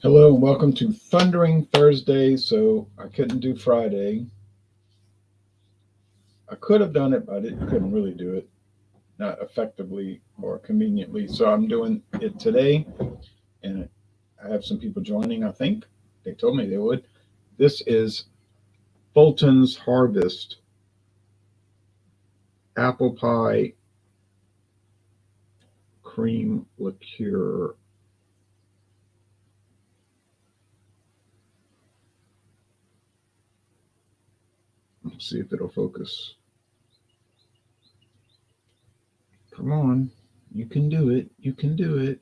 Hello and welcome to Thundering Thursday. So I couldn't do Friday. I could have done it, but I couldn't really do it, not effectively or conveniently. So I'm doing it today, and I have some people joining. I think they told me they would. This is Fulton's Harvest Apple Pie Cream Liqueur. Let's see if it'll focus. Come on, you can do it. You can do it.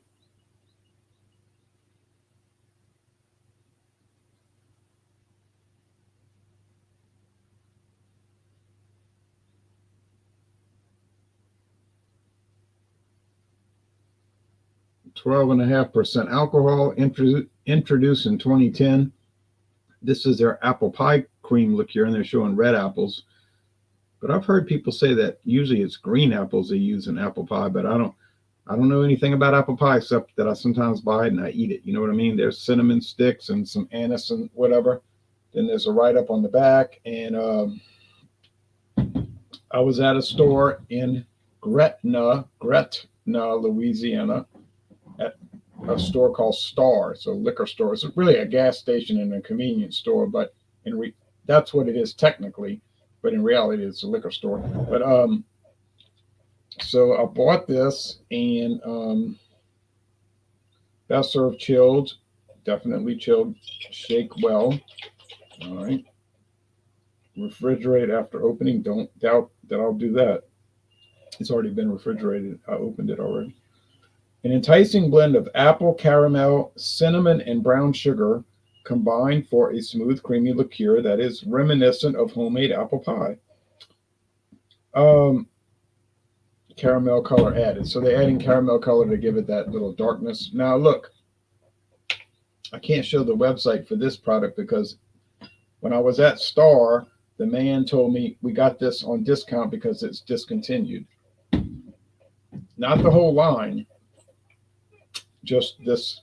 12.5% alcohol, introduced in 2010. This is their apple pie cream liqueur, and they're showing red apples. But I've heard people say that usually it's green apples they use in apple pie, but I don't know anything about apple pie except that I sometimes buy it and I eat it. You know what I mean? There's cinnamon sticks and some anise and whatever. Then there's a write up on the back. And I was at a store in Gretna, Louisiana, at a store called Star. It's a liquor store. It's really a gas station and a convenience store, but that's what it is technically. But in reality, it's a liquor store. But so I bought this, and best served chilled, definitely chilled. Shake well. All right. Refrigerate after opening. Don't doubt that I'll do that. It's already been refrigerated. I opened it already. An enticing blend of apple, caramel, cinnamon, and brown sugar combined for a smooth, creamy liqueur that is reminiscent of homemade apple pie. Um, Caramel color added. So they're adding caramel color to give it that little darkness. Now, look, I can't show the website for this product because when I was at Star, the man told me we got this on discount because it's discontinued. Not the whole line, just this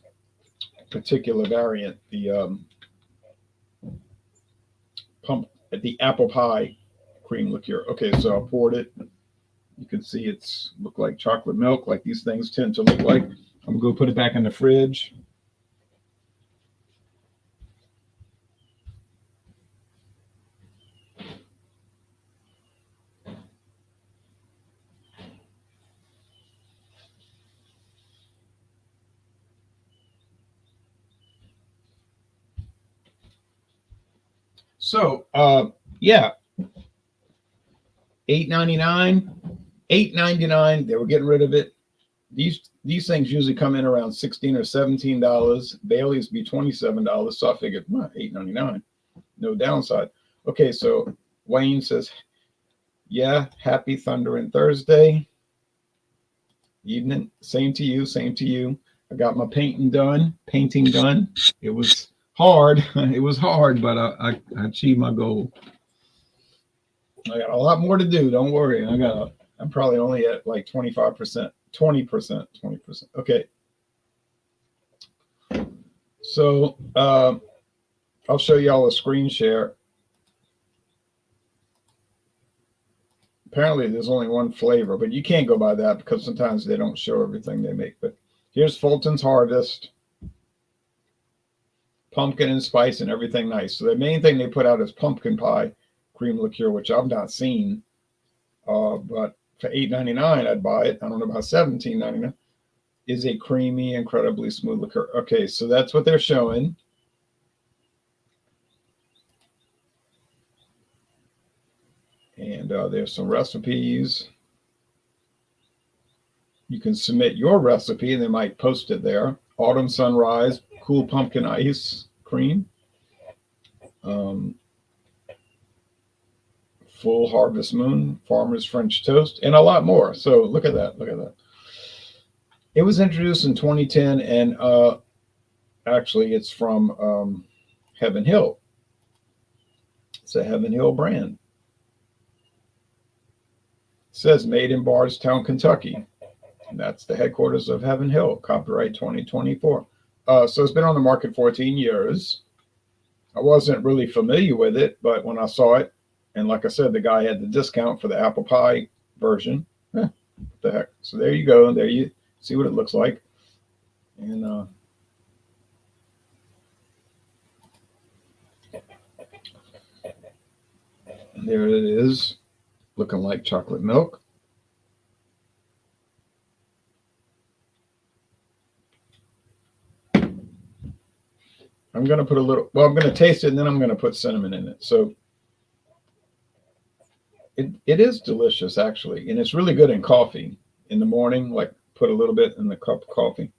particular variant, the apple pie cream liqueur. Okay, so I poured it. You can see it's look like chocolate milk, like these things tend to look like. I'm gonna go put it back in the fridge. So yeah, $8.99, $8.99. They were getting rid of it. These things usually come in around $16 or $17. Bailey's be $27. So I figured, $8.99, no downside. Okay, so Wayne says, yeah, happy Thundering Thursday evening. Same to you. Same to you. I got my painting done. It was hard. It was hard, but I achieved my goal. I got a lot more to do. Don't worry. I'm probably only at like 25%, 20%, 20%. Okay. So I'll show y'all a screen share. Apparently there's only one flavor, but you can't go by that because sometimes they don't show everything they make. But here's Fulton's Harvest. Pumpkin and spice and everything nice. So the main thing they put out is pumpkin pie cream liqueur, which I've not seen. But for $8.99, I'd buy it. I don't know about $17.99. Is a creamy, incredibly smooth liqueur. Okay, so that's what they're showing. And there's some recipes. You can submit your recipe, and they might post it there. Autumn Sunrise, cool pumpkin ice cream. Full Harvest Moon, Farmer's French Toast, and a lot more. So look at that. Look at that. It was introduced in 2010, and actually it's from Heaven Hill. It's a Heaven Hill brand. It says made in Bardstown, Kentucky. And that's the headquarters of Heaven Hill. Copyright 2024. So it's been on the market 14 years. I wasn't really familiar with it, but when I saw it, and like I said, the guy had the discount for the apple pie version. What the heck? So there you go. There you see what it looks like. And there it is, looking like chocolate milk. I'm going to put a little, well, I'm going to taste it and then I'm going to put cinnamon in it. So it is delicious, actually. And it's really good in coffee in the morning, like put a little bit in the cup of coffee.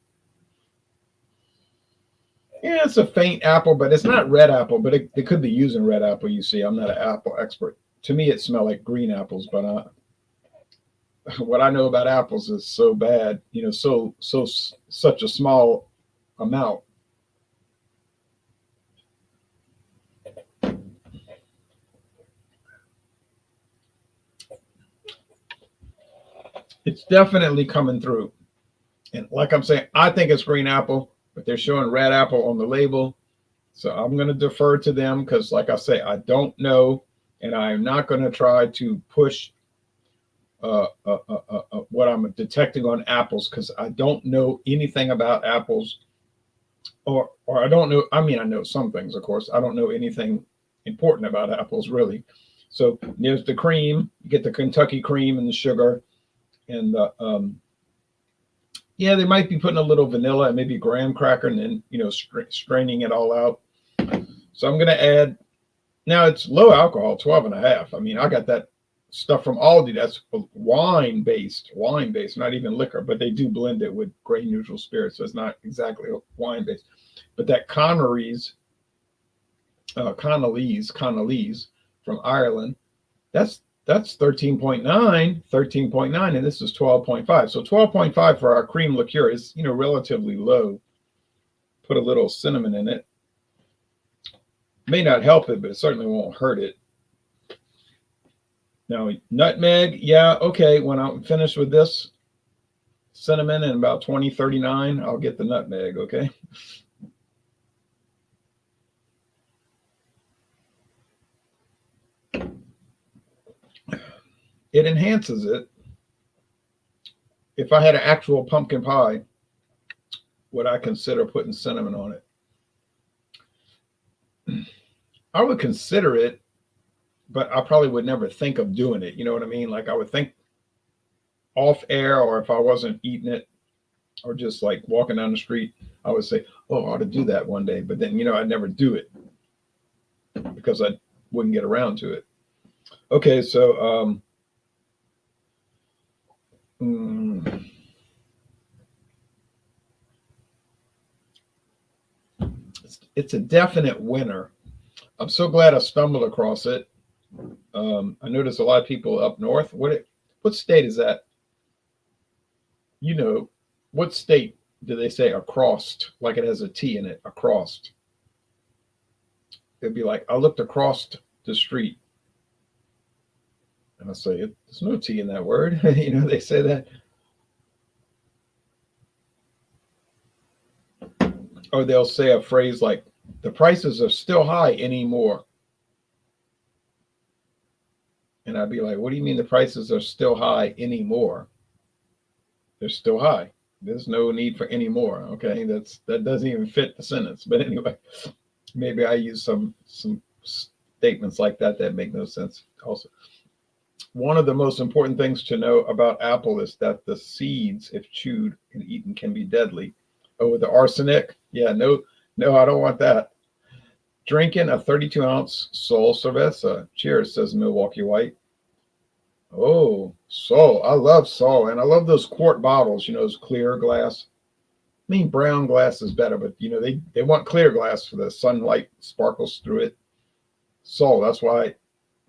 Yeah, it's a faint apple, but it's not red apple, but it could be using red apple. You see, I'm not an apple expert. To me, it smelled like green apples, but what I know about apples is so bad, such a small amount. It's definitely coming through. And like I'm saying, I think it's green apple, but they're showing red apple on the label. So I'm going to defer to them because, like I say, I don't know. And I'm not going to try to push what I'm detecting on apples because I don't know anything about apples. Or I don't know. I mean, I know some things, of course. I don't know anything important about apples, really. So there's the cream. You get the Kentucky cream and the sugar. And yeah, they might be putting a little vanilla and maybe graham cracker and then, straining it all out. So I'm going to add, now it's low alcohol, 12.5. I mean, I got that stuff from Aldi. That's wine based, not even liquor, but they do blend it with grain neutral spirits. So it's not exactly wine based. But that Connolly's from Ireland, that's 13.9, and this is 12.5. So 12.5 for our cream liqueur is, relatively low. Put a little cinnamon in it. May not help it, but it certainly won't hurt it. Now, nutmeg, yeah, okay. When I'm finished with this cinnamon in about 2039, I'll get the nutmeg, okay? It enhances it. If I had an actual pumpkin pie, would I consider putting cinnamon on it? I would consider it, but I probably would never think of doing it. You know what I mean? Like I would think off air, or if I wasn't eating it or just like walking down the street, I would say, oh, I ought to do that one day. But then, I'd never do it because I wouldn't get around to it. Okay, so it's a definite winner. I'm so glad I stumbled across it. I noticed a lot of people up north. What state is that? What state do they say across? Like it has a T in it, across. It'd be like, I looked across the street. And I say, there's no T in that word. They say that. Or they'll say a phrase like, the prices are still high anymore. And I'd be like, what do you mean the prices are still high anymore? They're still high. There's no need for any more. Okay, that doesn't even fit the sentence. But anyway, maybe I use some statements like that make no sense. Also, one of the most important things to know about apple is that the seeds, if chewed and eaten, can be deadly. Oh, with the arsenic? Yeah, no, I don't want that. Drinking a 32-ounce Sol Cerveza. Cheers, says Milwaukee White. Oh, Sol. I love Sol. And I love those quart bottles, those clear glass. I mean, brown glass is better, but, they want clear glass for the sunlight sparkles through it. Sol, that's why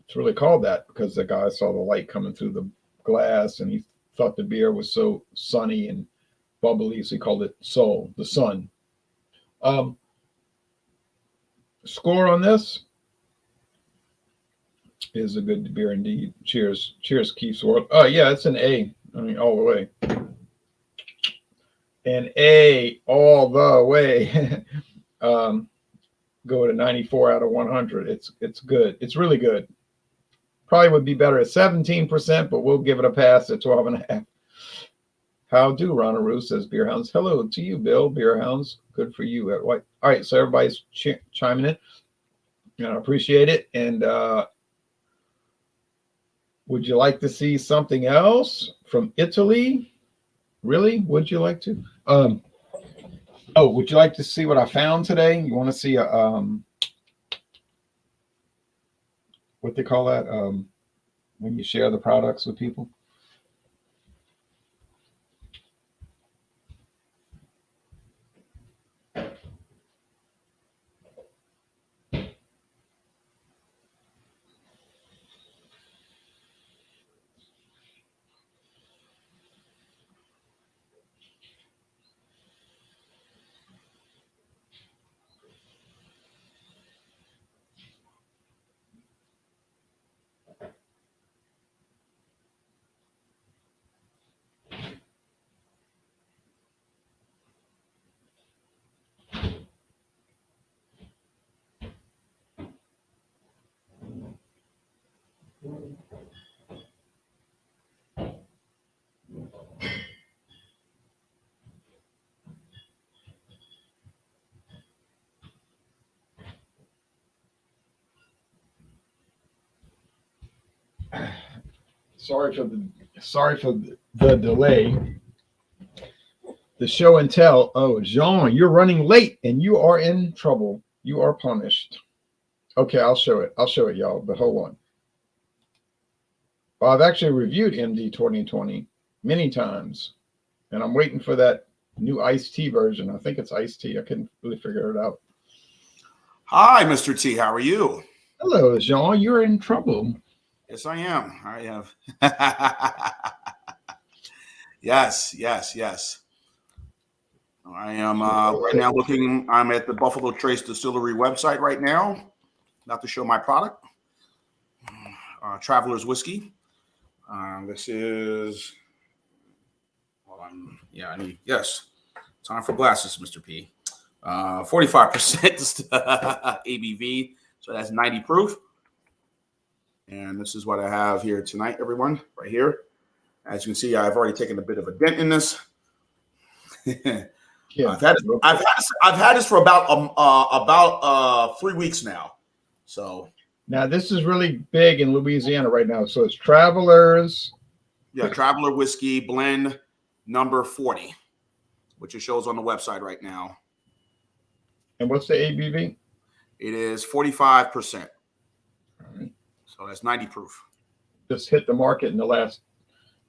it's really called that, because the guy saw the light coming through the glass and he thought the beer was so sunny and bubbly, so he called it Sol, the sun. Score on this is a good beer indeed. Cheers, Keith's World. Oh yeah, it's an A. I mean, all the way. and A all the way. Go to 94 out of 100. It's good. It's really good. Probably would be better at 17%, but we'll give it a pass at 12.5. How do, Ronaroo, says Beer Hounds. Hello to you, Bill. Beer Hounds, good for you. All right, so everybody's chiming in, and I appreciate it. And would you like to see something else from Italy? Really? Would you like to? Oh, would you like to see what I found today? You want to see a what they call that? When you share the products with people? Sorry for the delay. The show and tell. Oh, Jean, you're running late and you are in trouble. You are punished. Okay, I'll show it. I'll show it, y'all. But hold on. Well, I've actually reviewed MD 2020 many times, and I'm waiting for that new iced tea version. I think it's iced tea. I couldn't really figure it out. Hi, Mr. T. How are you? Hello, Jean. You're in trouble. Yes, I am. I have. Yes. I am right now looking. I'm at the Buffalo Trace Distillery website right now, not to show my product. Traveler's Whiskey. This is. Hold on. Yeah, I need. Yes. Time for glasses, Mr. P. 45% ABV, so that's 90 proof. And this is what I have here tonight, everyone, right here. As you can see, I've already taken a bit of a dent in this. Yeah, I've had this for about 3 weeks now. So now this is really big in Louisiana right now. So it's Travelers. Yeah, Traveler Whiskey Blend number 40, which it shows on the website right now. And what's the ABV? It is 45%. All right. So that's 90 proof. Just hit the market in the last,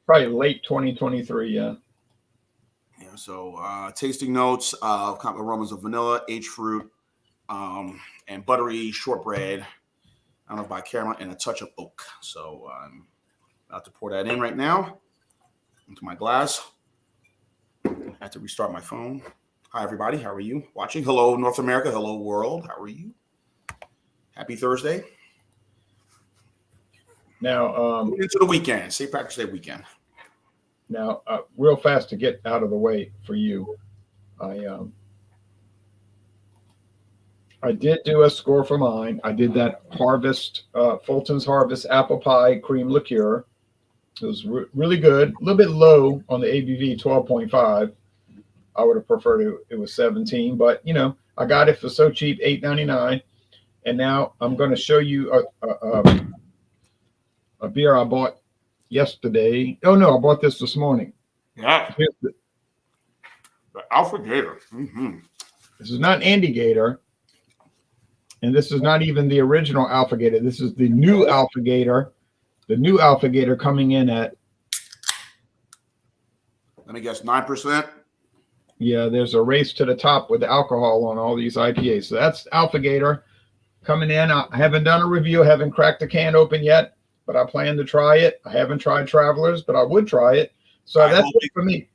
probably late 2023. Yeah. Yeah. So tasting notes of aromas of vanilla, aged fruit, and buttery shortbread. I don't know, by caramel and a touch of oak. So I'm about to pour that in right now into my glass. I have to restart my phone. Hi, everybody. How are you watching? Hello, North America. Hello, world. How are you? Happy Thursday. Now, into the weekend, St. Patrick's Day weekend. Now, real fast to get out of the way for you, I did do a score for mine. I did that Harvest, Fulton's Harvest apple pie cream liqueur. It was really good. A little bit low on the ABV, 12.5. I would have preferred it was 17, but you know, I got it for so cheap, $8.99. And now I'm going to show you a beer I bought yesterday. Oh no, I bought this morning. Yeah. The Alpha Gator. Mm-hmm. This is not Andy Gator. And this is not even the original Alpha Gator. This is the new Alpha Gator. The new Alpha Gator coming in at, let me guess, 9%. Yeah, there's a race to the top with the alcohol on all these IPAs. So that's Alpha Gator coming in. I haven't done a review. I haven't cracked the can open yet, but I plan to try it. I haven't tried Travelers, but I would try it. So that's it for me.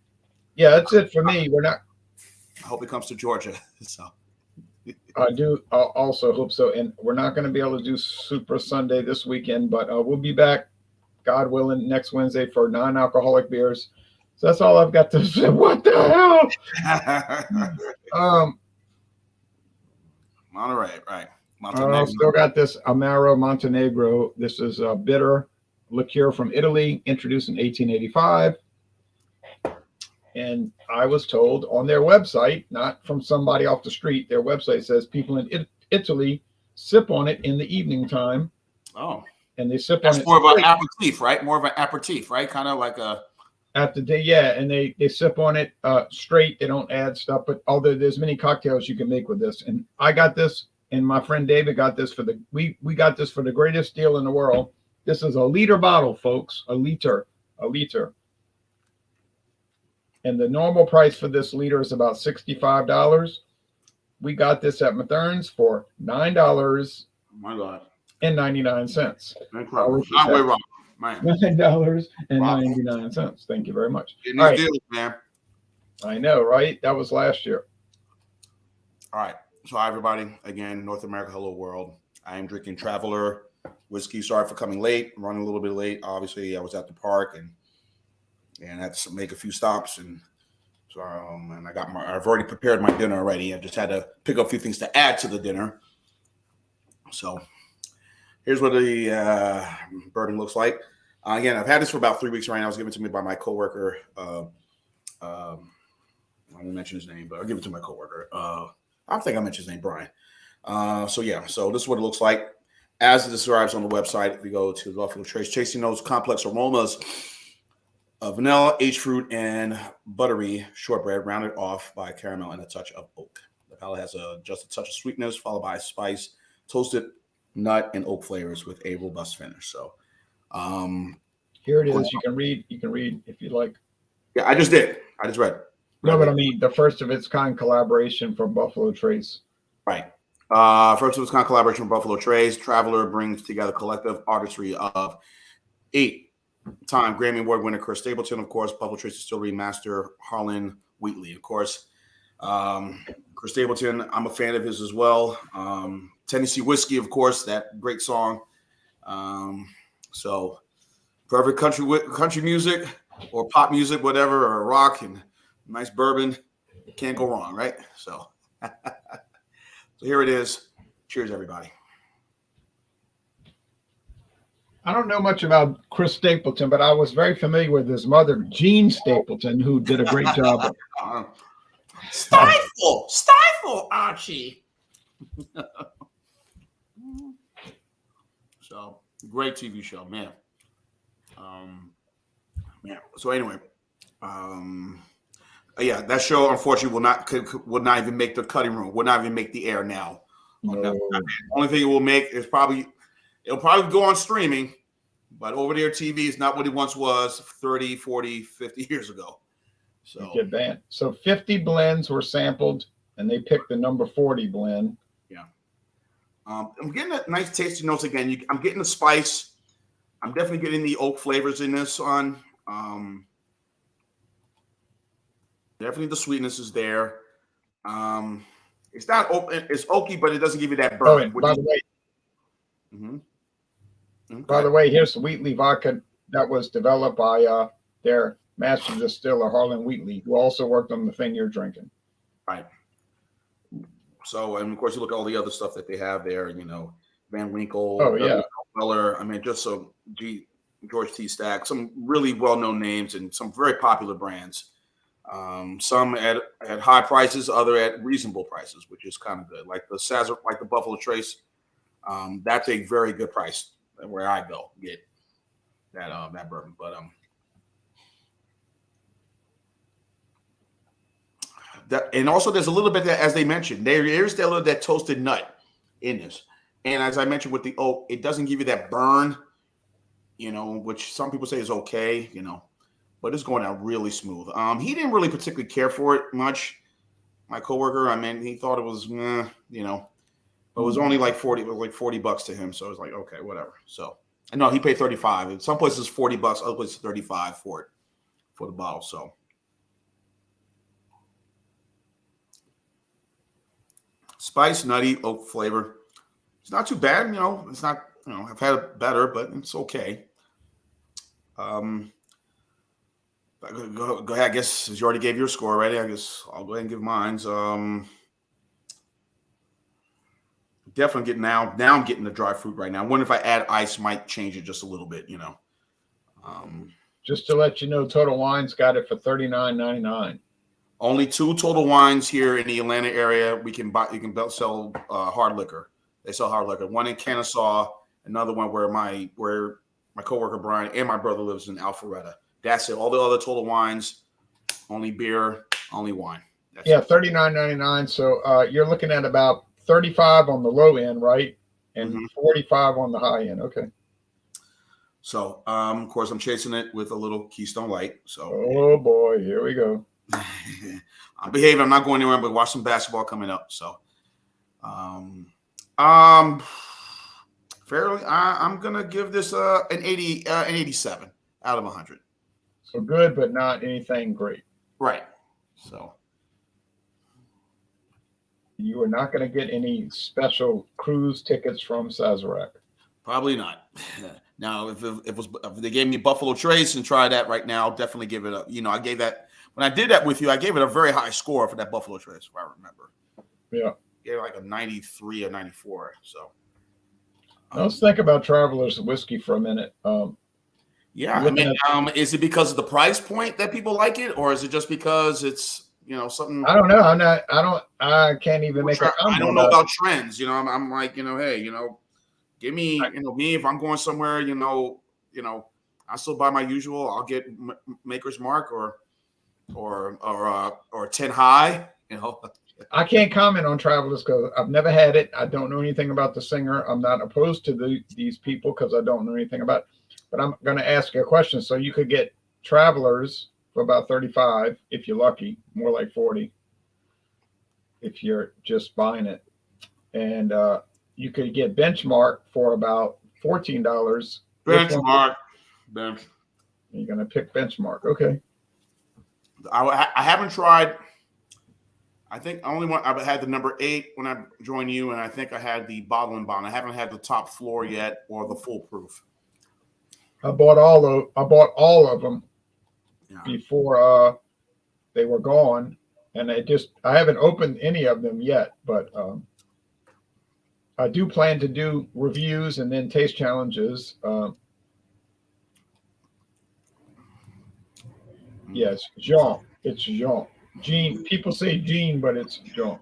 Yeah, that's it for me. I hope it comes to Georgia. So I do also hope so. And we're not going to be able to do Super Sunday this weekend, but we'll be back, God willing, next Wednesday for non-alcoholic beers. So that's all I've got to say. What the hell? All right, right. Still got this Amaro Montenegro. This is a bitter liqueur from Italy, introduced in 1885. And I was told on their website, not from somebody off the street, their website says people in Italy sip on it in the evening time. Oh. And they sip That's on it. More of an aperitif, right? More of an aperitif, right? Kind of like a after day, yeah, and they sip on it straight. They don't add stuff, but although there's many cocktails you can make with this. And I got this, and my friend David got this we got this for the greatest deal in the world. This is a liter bottle, folks. A liter. And the normal price for this liter is about $65. We got this at Mathern's for $9. My God. And 99 cents. Incredible. Not way wrong, man. $9.99. Thank you very much. Getting these deals, man. I know, right? That was last year. All right. So, hi, everybody. Again, North America, hello, world. I am drinking Traveler whiskey. Sorry for coming late. I'm running a little bit late. Obviously, I was at the park and had to make a few stops. And so, and I've already prepared my dinner already. I just had to pick up a few things to add to the dinner. So, here's what the bourbon looks like. Again, I've had this for about 3 weeks right now. It was given to me by my coworker. I won't mention his name, but I'll give it to my coworker. I think I mentioned his name, Brian. So this is what it looks like. As it describes on the website, if you go to Buffalo Trace, tasting notes, complex aromas of vanilla, aged fruit, and buttery shortbread, rounded off by caramel and a touch of oak. The palate has just a touch of sweetness, followed by spice, toasted nut, and oak flavors with a robust finish. So here it is. You can read if you like. Yeah, I just did. I just read. No, but I mean the first of its kind collaboration from Buffalo Trace. Right. First of its kind collaboration from Buffalo Trace. Traveler brings together collective artistry of 8-time Grammy Award winner Chris Stapleton, of course, Buffalo Trace Distillery master Harlan Wheatley, of course. Chris Stapleton, I'm a fan of his as well. Tennessee Whiskey, of course, that great song. So perfect country music or pop music, whatever, or rock and nice bourbon. Can't go wrong, right? So, so here it is. Cheers, everybody. I don't know much about Chris Stapleton, but I was very familiar with his mother, Jean Stapleton, who did a great job. Stifle, Archie. So great TV show, man. So anyway, yeah, that show unfortunately will not even make the cutting room. Will not even make the air now. No. The only thing it will make is it'll probably go on streaming, but over there TV is not what it once was 30, 40, 50 years ago. So get banned. So 50 blends were sampled, and they picked the number 40 blend. Yeah. I'm getting a nice tasty notes again. I'm getting the spice. I'm definitely getting the oak flavors in this one. Definitely the sweetness is there. It's not open. It's oaky, but it doesn't give you that burn. Oh, by the way, Okay. By the way, here's the Wheatley vodka that was developed by their master distiller, Harlan Wheatley, who also worked on the thing you're drinking. Right. So, and of course, you look at all the other stuff that they have there, Van Winkle. Oh, yeah. Weller. I mean, just so George T. Stack, some really well-known names and some very popular brands. Some at high prices, other at reasonable prices, which is kind of good. Like the Buffalo Trace, that's a very good price where I go get that bourbon. But and also there's a little bit that, as they mentioned, there's a little that toasted nut in this. And as I mentioned with the oak, it doesn't give you that burn, which some people say is okay, but it's going out really smooth. He didn't really particularly care for it much. My coworker, I mean, he thought it was, but it was only like 40. It was like $40 to him. So it was like, okay, whatever. So I know he paid 35. In some places $40, other places 35 for it, for the bottle. So spice, nutty, oak flavor. It's not too bad. It's not, I've had it better, but it's okay. The Go ahead. I guess since you already gave your score already, I guess I'll go ahead and give mine. Definitely getting now. Now I'm getting the dry fruit right now. I wonder if I add ice might change it just a little bit. Just to let you know, Total Wine's got it for $39.99. Only 2 Total Wines here in the Atlanta area. We can buy. You can sell hard liquor. They sell hard liquor. One in Kennesaw, another one where my coworker Brian and my brother lives in Alpharetta. That's it. All the other Total Wines, only beer, only wine. That's Yeah, it. $39.99. So you're looking at about 35 on the low end, right? And 45 on the high end. Okay. So, of course, I'm chasing it with a little Keystone Light. So, oh boy, here we go. I'm behaving. I'm not going anywhere, but watch some basketball coming up. So, fairly, I'm gonna give this an 80, an 87 out of 100. So good, but not anything great. Right. So, you are not going to get any special cruise tickets from Sazerac. Probably not. Now, if they gave me Buffalo Trace and try that right now, I'll definitely give it a. I gave that when I did that with you. I gave it a very high score for that Buffalo Trace, if I remember. Yeah, gave it like a 93 or 94. So, let's think about Traveler's whiskey for a minute. Yeah, I mean, is it because of the price point that people like it, or is it just because it's something? I don't know. I can't even make a comment. I don't know about trends. I'm like, hey, give me, me if I'm going somewhere, I still buy my usual. I'll get Maker's Mark or 10 High. I can't comment on Travelers because I've never had it. I don't know anything about the singer. I'm not opposed to these people because I don't know anything about it. But I'm going to ask you a question. So you could get Travelers for about 35 if you're lucky, more like 40 if you're just buying it. And you could get Benchmark for about $14. Benchmark. You're going to pick Benchmark. Okay. I haven't tried. I think only one I've had the number 8 when I joined you, and I think I had the bottle and bond. I haven't had the top floor yet or the full proof. I bought all of them before they were gone, and I haven't opened any of them yet, but I do plan to do reviews and then taste challenges. Yes, Jean. It's Jean. Gene. People say Gene, but it's Jean.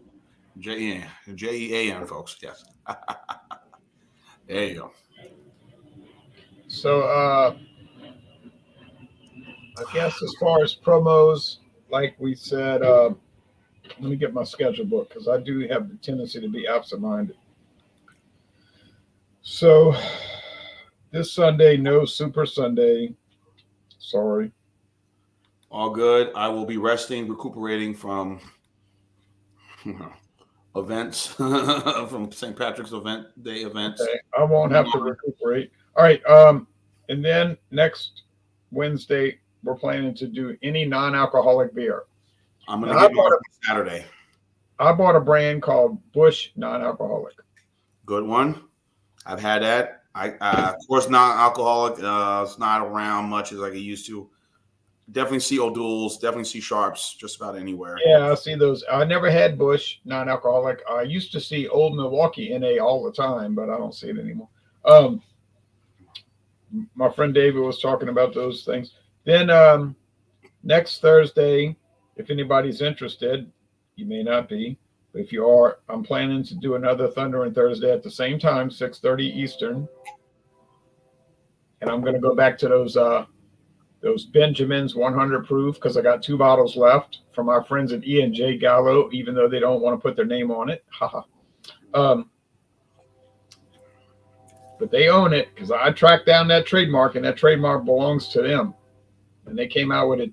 Jean, folks. Yes. There you go. So I guess as far as promos, like we said, let me get my schedule book because I do have the tendency to be absent-minded. So this Sunday, no Super Sunday. Sorry. All good. I will be resting, recuperating from events, from St. Patrick's Day events. Okay. I won't have to recuperate. All right. And then next Wednesday, we're planning to do any non-alcoholic beer. I'm going to get mine Saturday. I bought a brand called Bush Non-Alcoholic. Good one. I've had that. Of course, non-alcoholic. It's not around much as like it used to. Definitely see O'Doul's, definitely see Sharps, just about anywhere. Yeah, I see those. I never had Bush Non-Alcoholic. I used to see Old Milwaukee NA all the time, but I don't see it anymore. My friend David was talking about those things. Then next Thursday, if anybody's interested, you may not be, but if you are, I'm planning to do another Thunder and Thursday at the same time, 6:30 Eastern. And I'm going to go back to those Benjamins 100 proof because I got 2 bottles left from our friends at E&J Gallo, even though they don't want to put their name on it. But they own it because I tracked down that trademark, and that trademark belongs to them. And they came out with it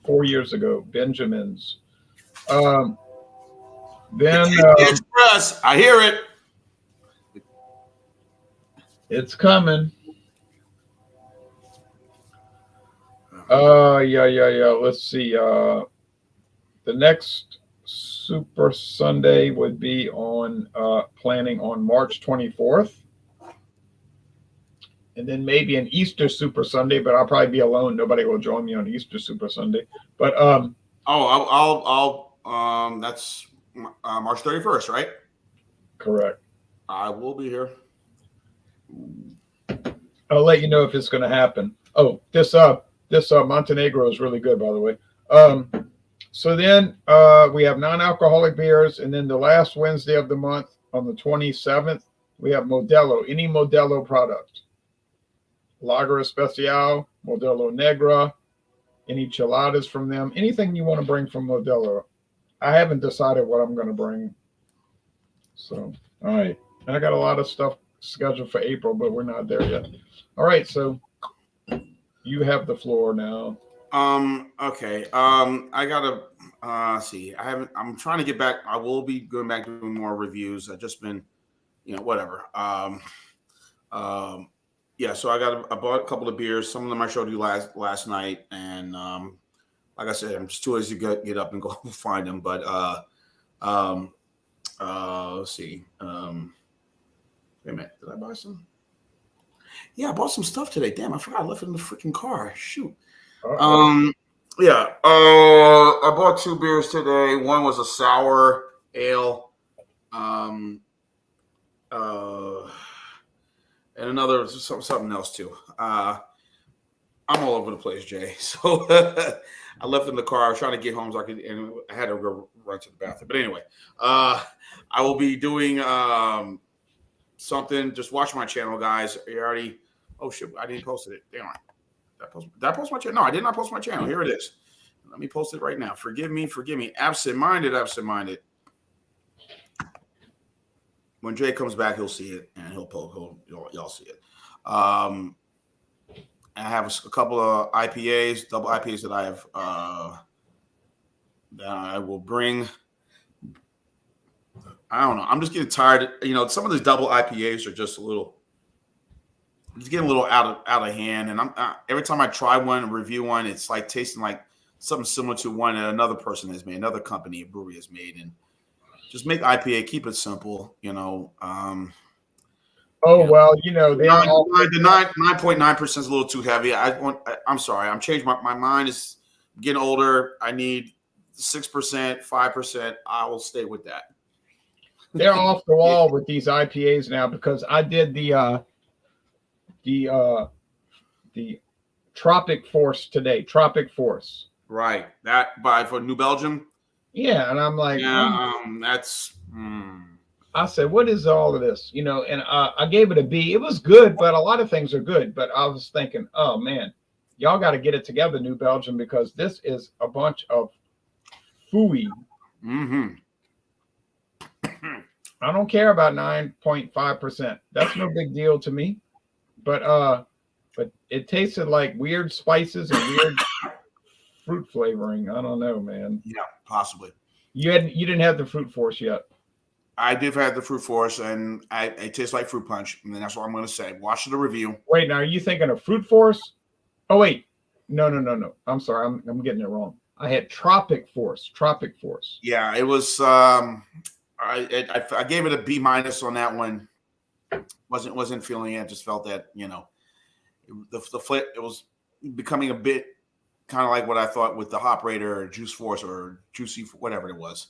4 years ago, Benjamins. Then Express, I hear it. It's coming. Yeah. Let's see. The next Super Sunday would be on planning on March 24th. and then maybe an Easter Super Sunday, but I'll probably be alone. Nobody will join me on Easter Super Sunday. But that's March 31st, right? correct. I will be here. I'll let you know if it's going to happen. Oh, this Montenegro is really good, by the way. So then we have non-alcoholic beers, and then the last Wednesday of the month on the 27th, we have Modelo. Any Modelo product, Lager Especial, Modelo Negra, any chiladas from them, anything you want to bring from Modelo. I haven't decided what I'm going to bring. So, all right. I got a lot of stuff scheduled for April, but we're not there yet. All right. So you have the floor now. Okay. I gotta see. I'm trying to get back. I will be going back doing more reviews. I've just been, whatever. Yeah, so I bought a couple of beers. Some of them I showed you last night, and like I said, I'm just too lazy to get up and go find them. But let's see. Wait a minute, did I buy some? Yeah, I bought some stuff today. Damn, I forgot I left it in the freaking car. Shoot. Yeah. I bought 2 beers today. One was a sour ale. And another something else too. I'm all over the place, Jay. So I left it in the car. I was trying to get home so and I had to go run to the bathroom. But anyway, I will be doing something. Just watch my channel, guys. You already. Oh shit! I didn't post it. Damn it. Did I post my channel? No, I did not post my channel. Here it is. Let me post it right now. Forgive me. Absent-minded. When Jay comes back, he'll see it, and y'all see it. I have a couple of IPAs, double IPAs that I have that I will bring. I don't know. I'm just getting tired. Some of these double IPAs are just it's getting a little out of hand. And every time I try one and review one, it's like tasting like something similar to one that another person has made, another company, a brewery has made, and just make IPA, keep it simple. Well, they're all 9.9% is a little too heavy. I'm sorry. I'm changing my mind is getting older. I need 6%, 5%. I will stay with that. They're off the wall with these IPAs now because I did the Tropic Force today. Tropic Force. Right. That for New Belgium. Yeah, and I'm like, that's. I said, what is all of this? And I gave it a B. It was good, but a lot of things are good. But I was thinking, oh man, y'all got to get it together, New Belgium, because this is a bunch of fooey. Mm-hmm. I don't care about 9.5%. That's no big deal to me. But it tasted like weird spices and weird fruit flavoring. I don't know, man. Yeah, possibly. You didn't have the Fruit Force yet. I did have the Fruit Force, and it tastes like fruit punch, and that's what I'm going to say. Watch the review. Wait, now are you thinking of Fruit Force? Oh wait, no. I'm sorry, I'm getting it wrong. I had Tropic Force. Yeah, it was. I gave it a B- on that one. Wasn't feeling it. Just felt that the flavor, it was becoming a bit kind of like what I thought with the Hop Raider or Juice Force or Juicy, whatever it was.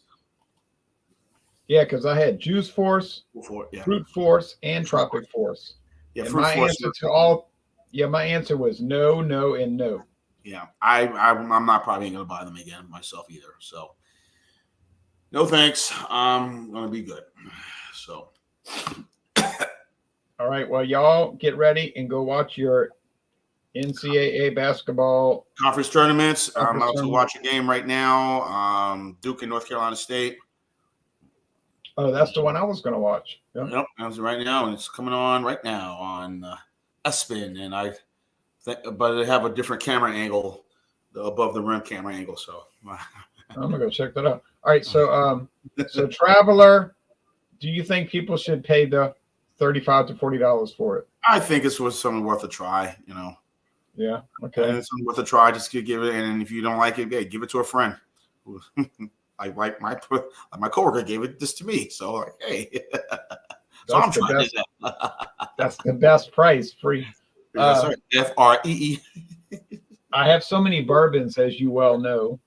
Yeah, because I had Juice Force, Fruit Force, and Tropic Force. Yeah, and Fruit my Force answer to all. Yeah, my answer was no, and no. Yeah, I'm not probably going to buy them again myself either. So, no thanks. I'm going to be good. So. All right. Well, y'all get ready and go watch your NCAA basketball conference tournaments. I'm about to watch a game right now. Duke and North Carolina State. Oh, that's the one I was going to watch. Yep, that's right now, and it's coming on right now on a spin. And but they have a different camera angle, the above the rim camera angle. So I'm gonna go check that out. All right. So, so Traveler, do you think people should pay the $35 to $40 for it? I think it's something worth a try. Yeah. Okay. And it's something worth a try. Just give it, and if you don't like it, hey, give it to a friend. Like my coworker gave this to me, so like, hey, so I'm trying to do that. That's the best price, free. Yes, sir. FREE. I have so many bourbons, as you well know,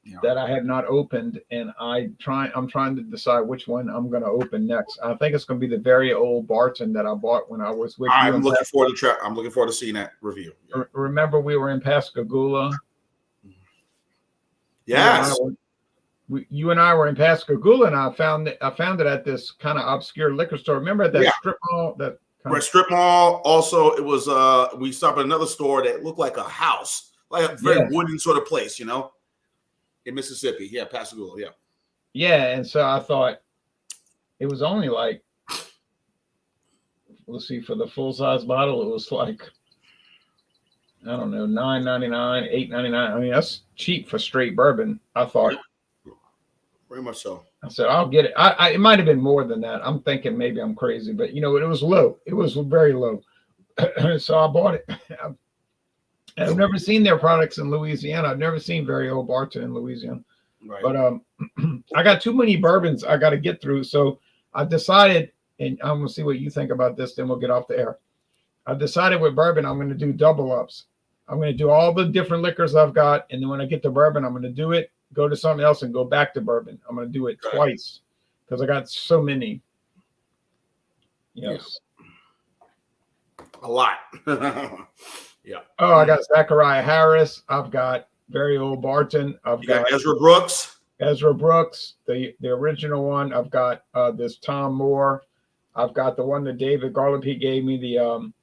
Yeah. that I have not opened, and I'm trying to decide which one I'm going to open next. I think it's going to be the very old Barton that I bought when I was with you. I'm looking forward to seeing that review. Yeah. Remember, we were in Pascagoula. Yes. You and I were in Pascagoula, and I found it at this kind of obscure liquor store. Remember that strip mall? That strip mall. Also, it was we stopped at another store that looked like a house, like a very wooden sort of place, in Mississippi. Yeah, Pascagoula. Yeah. Yeah, and so I thought it was only like, let's see, for the full size bottle, it was like, I don't know, $9.99, $8.99. I mean, that's cheap for straight bourbon. I thought. Very much so. I said, I'll get it. It might have been more than that. I'm thinking maybe I'm crazy, but it was low. It was very low. So I bought it. I've never seen their products in Louisiana. I've never seen very old Barton in Louisiana. Right. But I got too many bourbons I got to get through. So I decided, and I'm going to see what you think about this, then we'll get off the air. I decided with bourbon, I'm going to do double ups. I'm going to do all the different liquors I've got. And then when I get to bourbon, I'm going to do it, go to something else, and go back to bourbon. I'm going to do it twice because I got so many. Yes. Yeah. A lot. Yeah. Oh, I got Zachariah Harris. I've got very old Barton. I've got Ezra Brooks. The original one. I've got this Tom Moore. I've got the one that David Garland gave me, the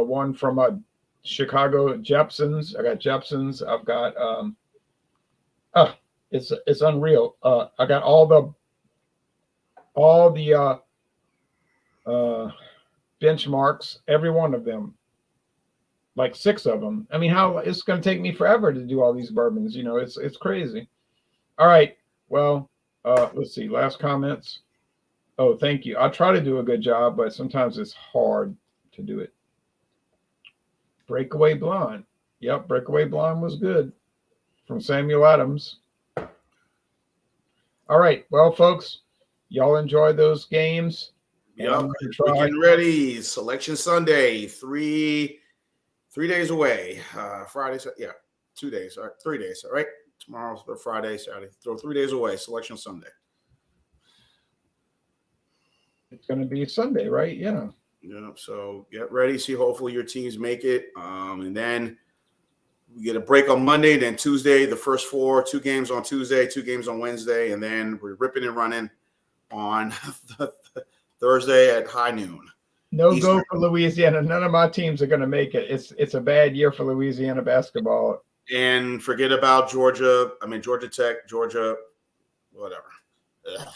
one from Chicago, Jepson's. I got Jepson's. I've got it's unreal. I got all the benchmarks, every one of them. Like 6 of them. I mean, how it's going to take me forever to do all these bourbons. It's crazy. All right. Well, let's see. Last comments. Oh, thank you. I try to do a good job, but sometimes it's hard to do it. Breakaway Blonde. Yep, Breakaway Blonde was good. From Samuel Adams. All right. Well, folks, y'all enjoy those games. Yep. We're getting ready. Selection Sunday. 3 days away. Friday, 2 days, 3 days, all right? Tomorrow's Friday, Saturday. Throw 3 days away, Selection Sunday. It's going to be Sunday, right? Yeah. Yeah, so get ready. See, hopefully your teams make it. And then we get a break on Monday. Then Tuesday, the first 4, 2 games on Tuesday, 2 games on Wednesday. And then we're ripping and running on Thursday at high noon. No Eastern. Go for Louisiana. None of my teams are going to make it. It's a bad year for Louisiana basketball. And forget about Georgia. Georgia Tech, Georgia, whatever. Ugh.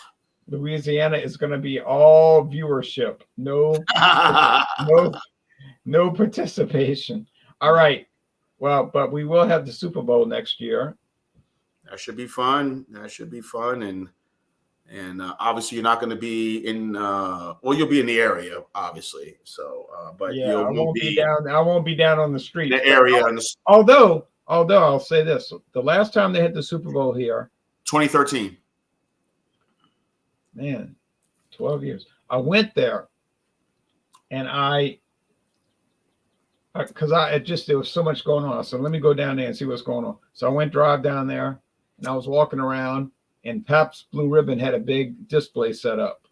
Louisiana is going to be all viewership. No participation. All right. Well, but we will have the Super Bowl next year. That should be fun. And obviously, you're not going to be in. You'll be in the area, obviously. So, but yeah, I won't be down. I won't be down on the street. The area. Although I'll say this: the last time they had the Super Bowl here, 2013. Man, 12 years. I went there, and there was so much going on. So let me go down there and see what's going on. So I drive down there, and I was walking around. And Pabst Blue Ribbon had a big display set up.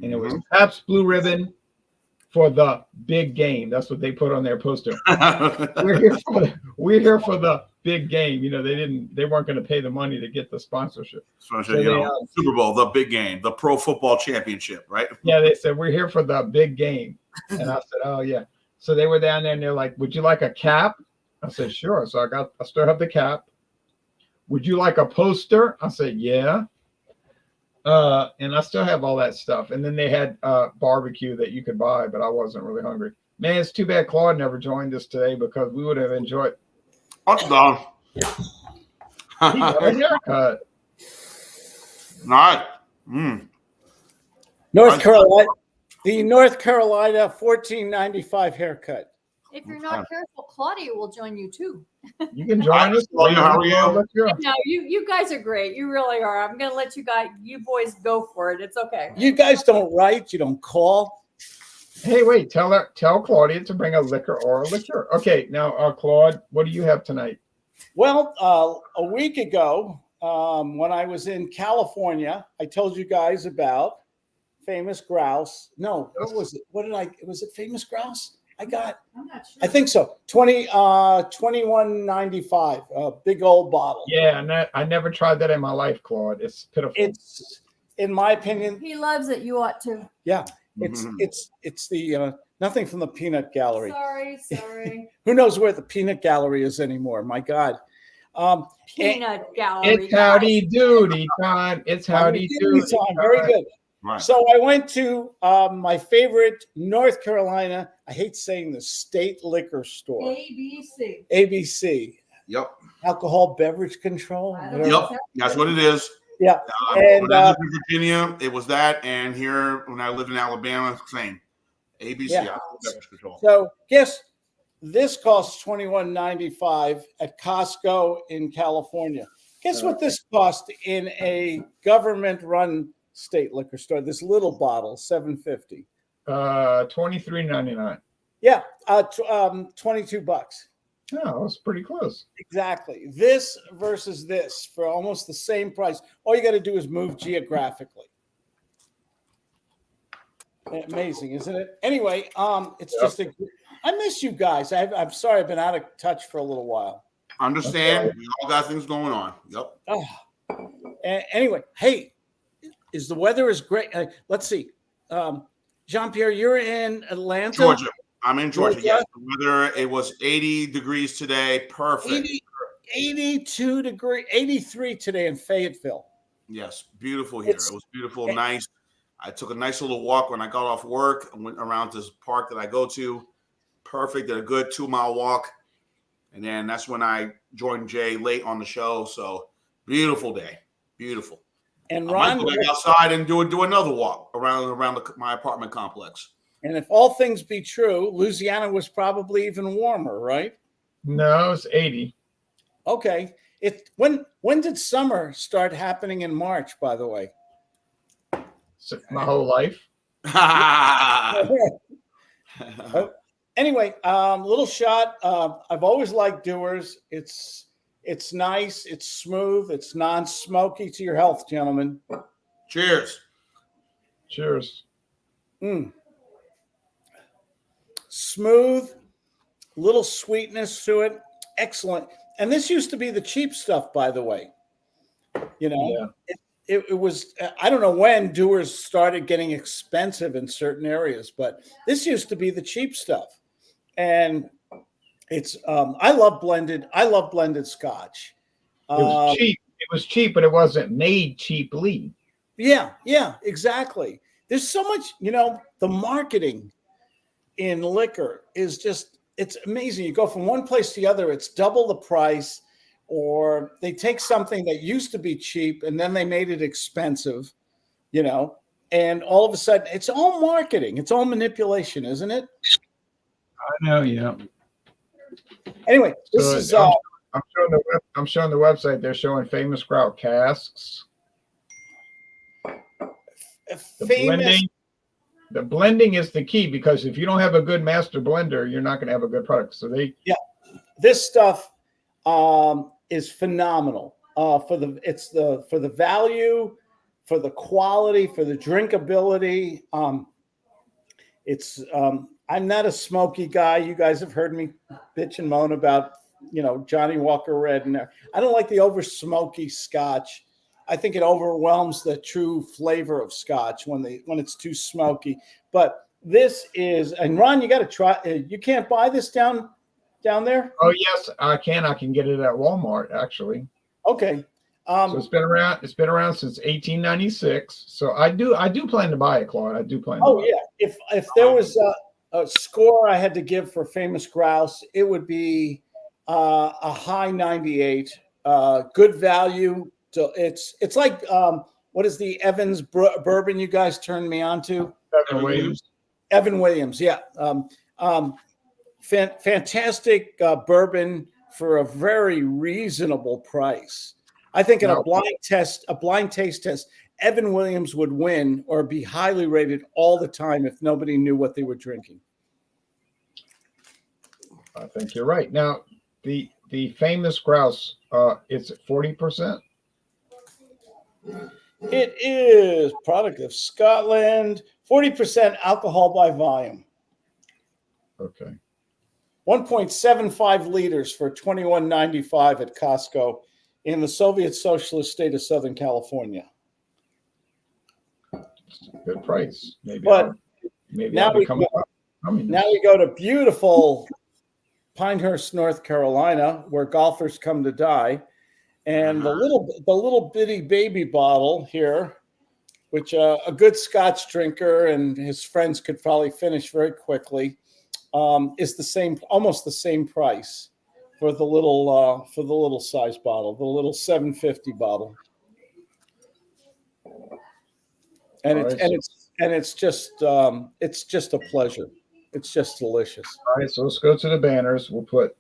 And it was Pabst Blue Ribbon for the big game. That's what they put on their poster. We're here for the big game. They weren't going to pay the money to get the sponsorship. Super Bowl, the big game, the Pro Football Championship, right? Yeah, they said, we're here for the big game. And I said, oh, yeah. So they were down there and they're like, would you like a cap? I said, sure. So I still have the cap. Would you like a poster? I said, yeah. And I still have all that stuff. And then they had barbecue that you could buy, but I wasn't really hungry. Man, it's too bad Claude never joined us today because we would have enjoyed. What's done? He got a haircut. Not. North Carolina, the North Carolina $14.95 haircut. If you're not careful, Claudia will join you too. You can join us. Claudia, how are you? No, you guys are great. You really are. I'm gonna let you boys go for it. It's okay. You guys don't write. You don't call. Hey, wait, tell Claudia to bring a liquor or a liqueur. Okay, now, Claude, what do you have tonight? Well, a week ago, when I was in California, I told you guys about Famous Grouse. No, what was it? Was it Famous Grouse? I'm not sure. I think so. 21.95, a big old bottle. Yeah, I never tried that in my life, Claude. It's pitiful. It's, in my opinion, He loves it. You ought to. yeah, Mhm. it's the nothing from the peanut gallery. Sorry. Who knows where the peanut gallery is anymore? My God. Peanut gallery. It's howdy doody time. It's howdy doody time. Very good. Right. So I went to my favorite North Carolina, I hate saying the state liquor store, ABC. ABC, Yep. Alcohol Beverage Control. I don't whatever. know. Yep. That's what it is. Yeah. When I And lived in Virginia, it was that, and here when I lived in Alabama, same. ABC. Yeah. Beverage Control. so guess this costs $21.95 at Costco in California. Guess what this cost in a government-run state liquor store? This little bottle, $7.50. $23.99. Yeah, $22. Oh, that's pretty close. Exactly. This versus this for almost the same price. All you got to do is move geographically. Amazing, isn't it? Anyway, it's just I miss you guys. I'm sorry I've been out of touch for a little while. Understand? We all got things going on. Yep. Oh. Anyway, hey, the weather is great. Let's see. Jean-Pierre, you're in Atlanta. Georgia. I'm in Georgia. Georgia? Yes. The weather, it was 80 degrees today. Perfect. 82 degree, 83 today in Fayetteville. Yes. Beautiful here. It was beautiful, nice. I took a nice little walk when I got off work. I went around this park that I go to. Perfect. Did a good 2-mile walk. And then that's when I joined Jay late on the show. So beautiful day. Beautiful. And I might Ron, go back outside and do another walk around my apartment complex. and if all things be true, Louisiana was probably even warmer, right? No, it's 80. Okay. When did summer start happening in March, by the way? So my whole life. Anyway, little shot. I've always liked Dewar's. It's nice. It's smooth. It's non-smoky. To your health, gentlemen. Cheers. Cheers. Smooth, little sweetness to it. Excellent. And this used to be the cheap stuff, by the way. You know, it was, I don't know when Dewar's started getting expensive in certain areas, but this used to be the cheap stuff. And it's, I love blended scotch. It was cheap. It was cheap, but it wasn't made cheaply. Yeah, exactly. There's so much, the marketing in liquor is just, it's amazing. You go from one place to the other, it's double the price, or they take something that used to be cheap and then they made it expensive, and all of a sudden it's all marketing. It's all manipulation, isn't it? I know, yeah. Anyway, this So is I'm showing the website. They're showing Famous Grouse casks. famous. The blending is the key, because if you don't have a good master blender, you're not going to have a good product. So This stuff is phenomenal for the value, for the quality, for the drinkability. I'm not a smoky guy. You guys have heard me bitch and moan about Johnny Walker Red, and I don't like the over smoky scotch. I think it overwhelms the true flavor of scotch when it's too smoky. But this is, and Ron, you got to try. You can't buy this down there. Oh yes, I can. I can get it at Walmart, actually. Okay. So it's been around. It's been around since 1896. So I do plan to buy it, Claude. I do plan. To buy If there was a score I had to give for Famous Grouse, it would be a high 98. Good value. So it's like what is the Evans bourbon you guys turned me on to? Evan Williams. Evan Williams, yeah. Fantastic bourbon for a very reasonable price. I think in a blind taste test, Evan Williams would win or be highly rated all the time if nobody knew what they were drinking. I think you're right. Now, the famous grouse, it's 40%. It is product of Scotland, 40% alcohol by volume. Okay. 1.75 liters for $21.95 at Costco in the Soviet Socialist state of Southern California. Good price. Maybe But I'll now we become a communist. Now we go to beautiful Pinehurst, North Carolina, where golfers come to die. And the little bitty baby bottle here, which a good Scotch drinker and his friends could probably finish very quickly, is almost the same price for the little size bottle, the little 750 bottle. And it's just a pleasure. It's just delicious. All right, so let's go to the banners. We'll put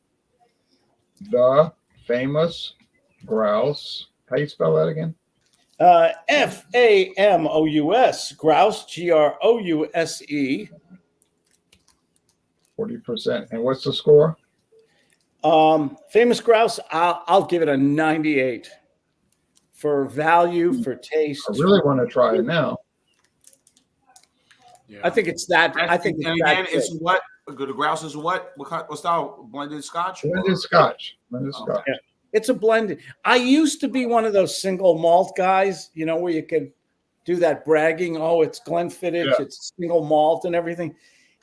the famous grouse. How you spell that again? FAMOUS, grouse, GROUSE. 40%. And what's the score? Famous grouse, I'll give it a 98 for value, for taste. I really want to try it now. Yeah. I think it's that. I think and again, it's what the grouse is. What style? Blended Scotch. Blended Scotch. Blended Scotch. Yeah. It's a blended. I used to be one of those single malt guys, where you could do that bragging. Oh, it's Glenfiddich, it's single malt and everything.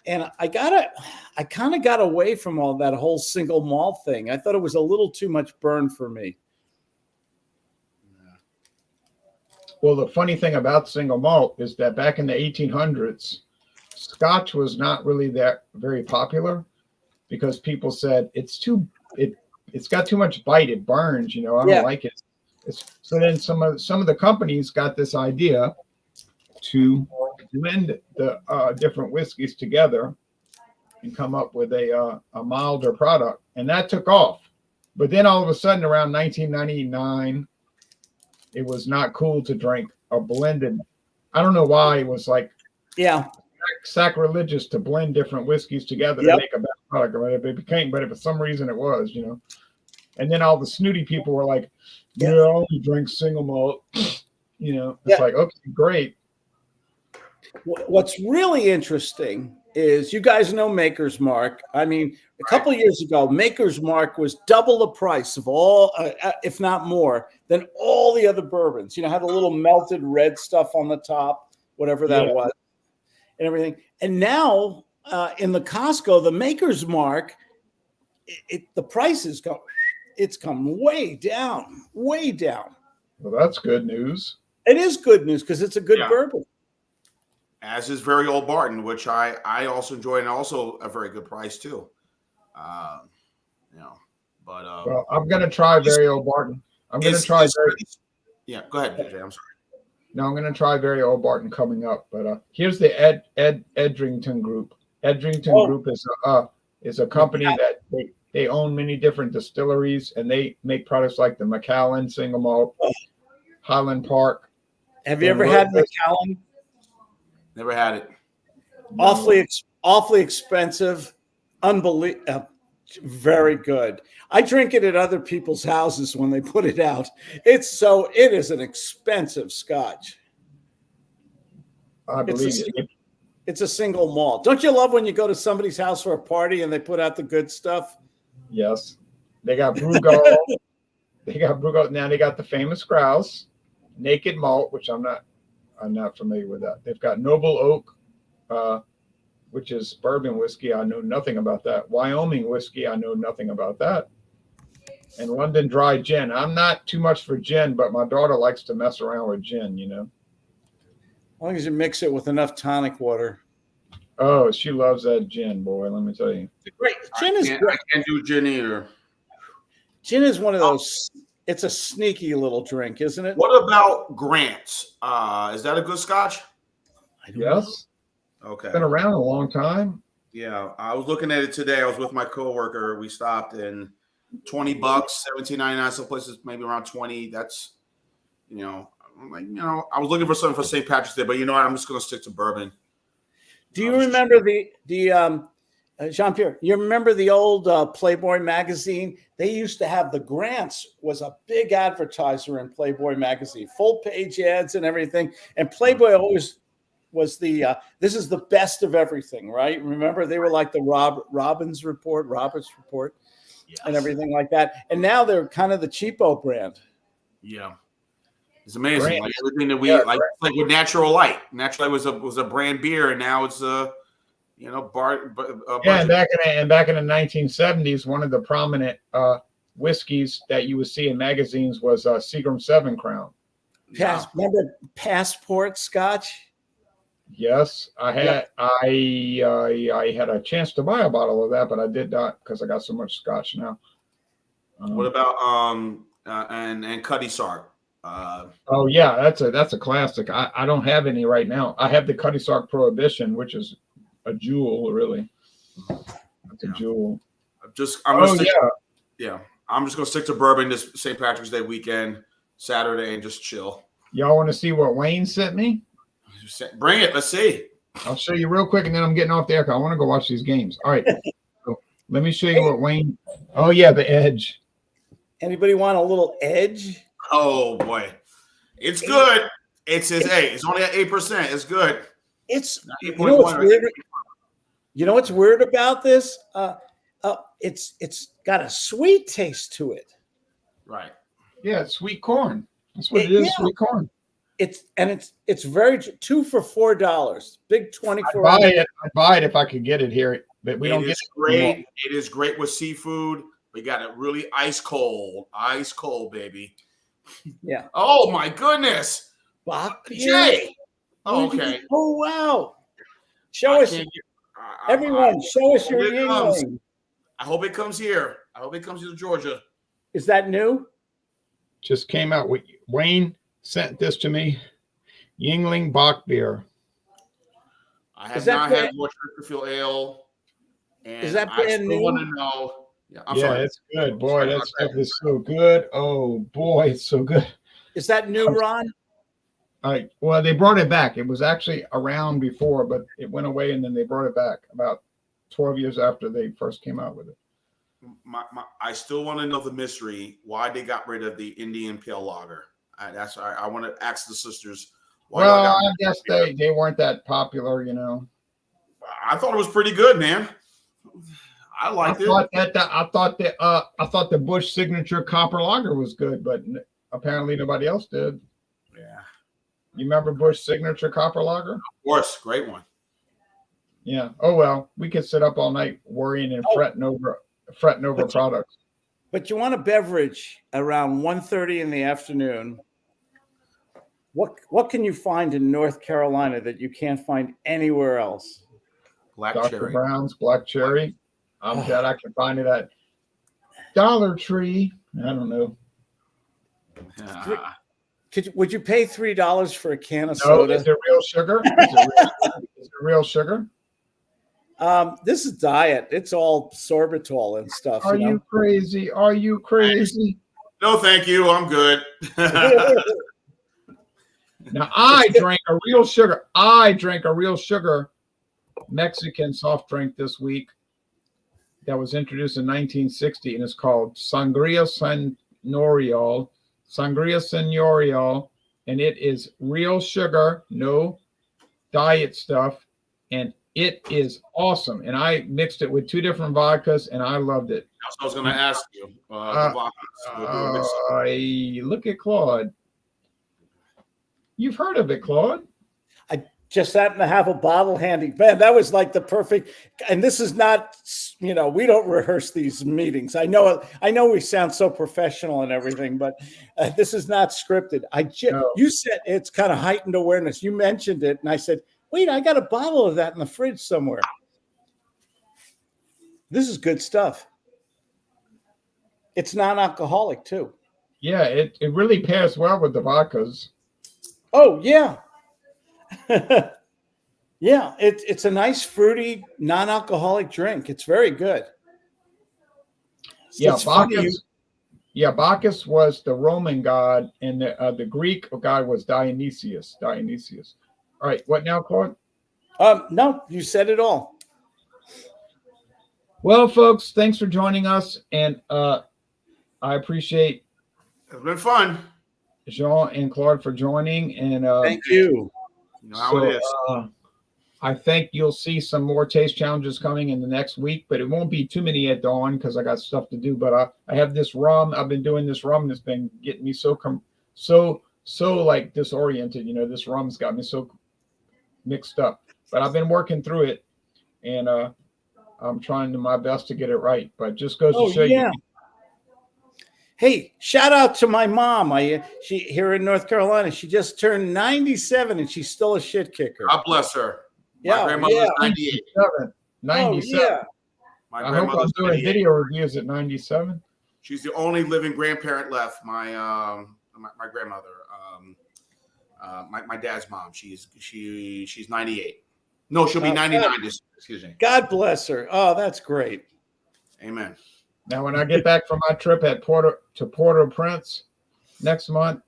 And I kind of got away from all that whole single malt thing. I thought it was a little too much burn for me. Well, the funny thing about single malt is that back in the 1800s, Scotch was not really that very popular because people said it's got too much bite. It burns, I don't like it. So then some of the companies got this idea to blend the different whiskeys together and come up with a milder product, and that took off. But then all of a sudden, around 1999, it was not cool to drink a blended. I don't know why it was like sacrilegious to blend different whiskeys together to make a better product. But for some reason it was, And then all the snooty people were like, I only drink single malt. It's like, okay, great. What's really interesting is you guys know Maker's Mark. I mean, a couple of years ago, Maker's Mark was double the price of all, if not more, than all the other bourbons. Had a little melted red stuff on the top, whatever that was, and everything. And now in the Costco, the Maker's Mark, the price is it's come way down, way down. Well, that's good news. It is good news because it's a good bourbon. As is Very Old Barton, which I also enjoy, and also a very good price too. Well, I'm gonna try Very Old Barton. I'm gonna try. Go ahead, DJ. I'm sorry. No, I'm gonna try Very Old Barton coming up. But here's the Edrington Group. Edrington Group is a company that they own many different distilleries, and they make products like the Macallan single malt, Highland Park. Have you ever had Macallan? Never had it. Awfully expensive. Unbelievable. Very good. I drink it at other people's houses when they put it out. It is an expensive Scotch. I believe it. It's a single malt. Don't you love when you go to somebody's house for a party and they put out the good stuff? Yes. They got Brugall. Now they got the famous grouse, Naked Malt, which I'm not familiar with that. They've got Noble Oak, which is bourbon whiskey. I know nothing about that. Wyoming whiskey. I know nothing about that. And London Dry Gin. I'm not too much for gin, but my daughter likes to mess around with gin, As long as you mix it with enough tonic water. Oh, she loves that gin, boy. Let me tell you. Great. Gin is great. I can't do gin either. Gin is one of those. It's a sneaky little drink, isn't it? What about Grant's? Is that a good Scotch? Yes. Okay. It's been around a long time. Yeah, I was looking at it today. I was with my coworker. We stopped in $20, $17.99. Some places maybe around 20. That's, I'm like, I was looking for something for St. Patrick's Day, but you know what? I'm just gonna stick to bourbon. Do you remember the Jean-Pierre? You remember the old Playboy magazine? They used to have the Grants was a big advertiser in Playboy magazine, full page ads and everything. And Playboy always was the this is the best of everything, right? Remember they were like the Roberts report, Yes. and everything like that. And now they're kind of the cheapo brand. Yeah. It's amazing. Grant. Like everything that we like with Natural Light. Natural Light was a brand beer, and now it's bar. Yeah, and back in the 1970s, one of the prominent whiskeys that you would see in magazines was Seagram 7 Crown. Remember Passport Scotch? Yes, I had. I had a chance to buy a bottle of that, but I did not because I got so much Scotch now. What about and Cuddy Sark? Oh yeah, that's a classic. I don't have any right now. I have the Cuddy Sark Prohibition, which is a jewel, really. That's a jewel. I'm just gonna stick to bourbon this St. Patrick's Day weekend, Saturday, and just chill. Y'all want to see what Wayne sent me? Bring it. Let's see. I'll show you real quick, and then I'm getting off the air. I want to go watch these games. All right. So let me show you what Wayne. Oh yeah, the Edge. Anybody want a little Edge? Oh boy, it's good. It's only at 8%. It's good. It's what's weird. You know what's weird about this? It's got a sweet taste to it. Right. Yeah, it's sweet corn. That's what it is. Sweet corn. It's very $2 for $4. Big 24. I'd buy it if I could get it here, but we don't get it. Great. It is great with seafood. We got it really ice cold, baby. Yeah. Oh my goodness, Jay. Oh, okay. Oh wow. Show us, everyone. Show us your Yingling. I hope it comes here. I hope it comes to Georgia. Is that new? Just came out. Wayne sent this to me. Yingling Bach beer. I have not had more Chesterfield ale. And is that brand new? I want to know. Yeah, I'm sorry. It's good. Boy, that stuff is so good. Oh boy, it's so good. Is that new, Ron? Well, they brought it back. It was actually around before, but it went away, and then they brought it back about 12 years after they first came out with it. I still want to know the mystery why they got rid of the Indian Pale Lager. I want to ask the sisters. Well, I guess they weren't that popular, I thought it was pretty good, man. I liked it. I thought the Busch Signature Copper Lager was good, but apparently nobody else did. Yeah. You remember Busch Signature Copper Lager? Of course, great one. Yeah. Oh well, we could sit up all night worrying and fretting over products. But you want a beverage around 1:30 in the afternoon. What can you find in North Carolina that you can't find anywhere else? Dr. Brown's Black Cherry. I'm bet I can find it at Dollar Tree. I don't know. Would you pay $3 for a can of soda? Is it real sugar? Is it real sugar? This is diet. It's all sorbitol and stuff. Are you crazy? Are you crazy? No, thank you. I'm good. Now I drank a real sugar Mexican soft drink this week that was introduced in 1960, and it's called Sangria Señorial, and it is real sugar, no diet stuff, and it is awesome. And I mixed it with 2 different vodkas, and I loved it. I was going to ask you. Look at Claude. You've heard of it, Claude. I just happen to have a bottle handy. Man, that was like the perfect. And this is not, we don't rehearse these meetings. I know we sound so professional and everything, but this is not scripted. You said it's kind of heightened awareness. You mentioned it, and I said, wait, I got a bottle of that in the fridge somewhere. This is good stuff. It's non-alcoholic too. Yeah, it really pairs well with the vodkas. Oh yeah. Yeah, it's a nice fruity non-alcoholic drink. It's very good. Yeah, vodkas. Yeah, Bacchus was the Roman god, and the Greek god was Dionysius. Dionysius. All right, what now, Claude? No, you said it all. Well, folks, thanks for joining us, and I appreciate It's been fun. Jean and Claude for joining. And Thank you. You know how it is. I think you'll see some more taste challenges coming in the next week, but it won't be too many at dawn because I got stuff to do. But I have this rum. I've been doing this rum that's been getting me so like disoriented. You know, this rum's got me so mixed up. But I've been working through it, and I'm trying my best to get it right. But just goes to show you. Hey, shout out to my mom. She here in North Carolina. She just turned 97 and she's still a shit kicker. God bless her. Yeah, My grandmother was 98. 97. Oh, yeah. My I hope grandmother I'm was doing 98. video reviews at 97. She's the only living grandparent left. My grandmother, my dad's mom. She's 98. No, she'll be 99. Excuse me. God bless her. Oh, that's great. Amen. Now, when I get back from my trip at Port-au-Prince next month,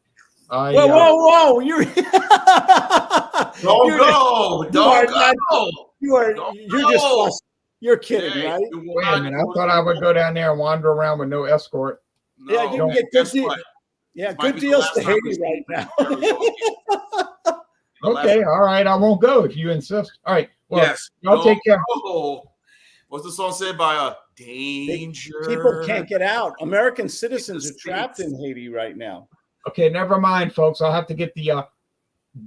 Whoa! You're Don't go. You're kidding, Hey, right? wait a minute. I thought I would go down there and wander around with no escort. No, Yeah, you can get guess good deals. what? Yeah, Might good be the deals last to time we Haiti see right you. now. Okay, all right. I won't go if you insist. All right. Well, Yes. y'all take care. What's the song said by Danger? People can't get out. American citizens are trapped in Haiti right now. Okay, never mind, folks. I'll have to get the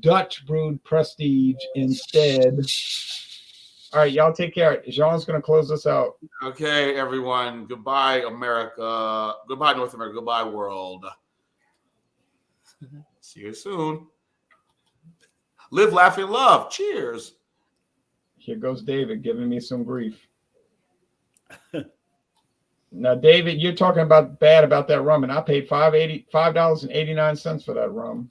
Dutch brewed Prestige instead. All right, y'all take care. Jean's going to close us out. Okay, everyone. Goodbye, America. Goodbye, North America. Goodbye, world. See you soon. Live, laugh, and love. Cheers. Here goes David giving me some grief. Now, David, you're talking about bad about that rum, and I paid $5.89 for that rum.